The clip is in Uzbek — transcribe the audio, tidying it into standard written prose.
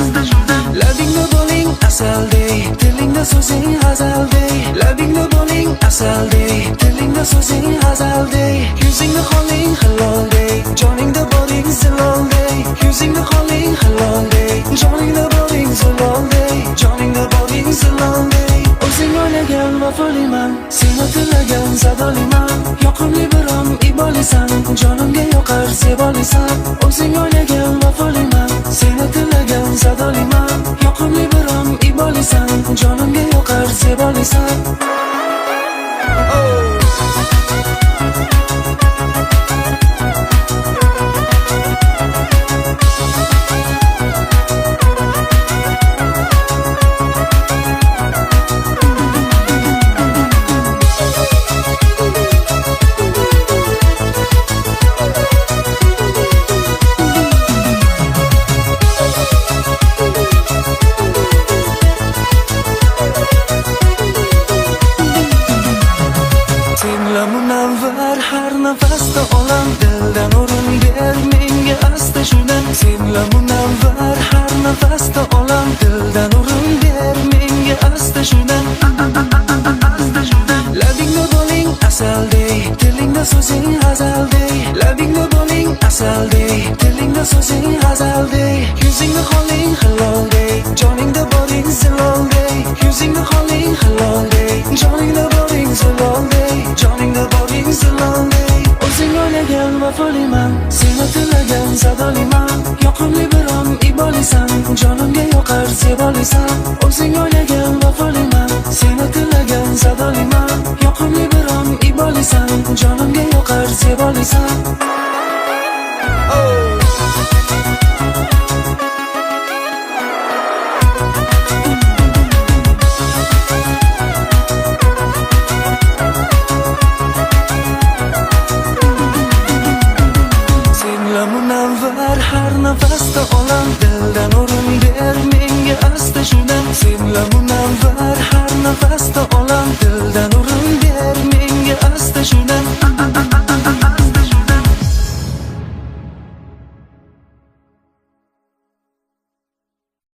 Labingda bo'ling asalday, tilingda so'zing g'azalday. Labingda bo'ling asalday, tilingda so'zing g'azalday. Yuzingda qoling hilolday, joningda boring zilolday. Yuzingda qoling hilolday, joningda boring zilolday. Joningda boring zilolday. O'zing o'ylagan vafoliman, seni tilagan zadoliman. Yoqimli biron ibolisan, jonimga yoqar sebolisan. O'zing o'ylagan vafoliman, seni tilagan zadoliman. Yoqimli biron ibolisan, jonimga yoqar sebolisan. Munavvar har nafasda olam, dildan o'rin ber menga asta shundan. Senla munavvar har nafasda olam, dildan o'rin ber menga asta shundan. Labingda bo'ling asalday, tilingda so'zing g'azalday. Labingda bo'ling asalday, tilingda so'zing g'azalday. Yuzingda qoling hilolday, joningda boring zilolday. Yuzingda qoling hilolday, joningda boring zilolday. Joningda boring zilolday. O'zing o'ylagan vafoliman, seni tilagan zadoliman. Yoqimli biron ibolisan, jonimga yoqar sebolisan. O'zing o'ylagan vafoliman, seni tilagan zadoliman. Yoqimli biron ibolisan, jonimga yoqar sebolisan.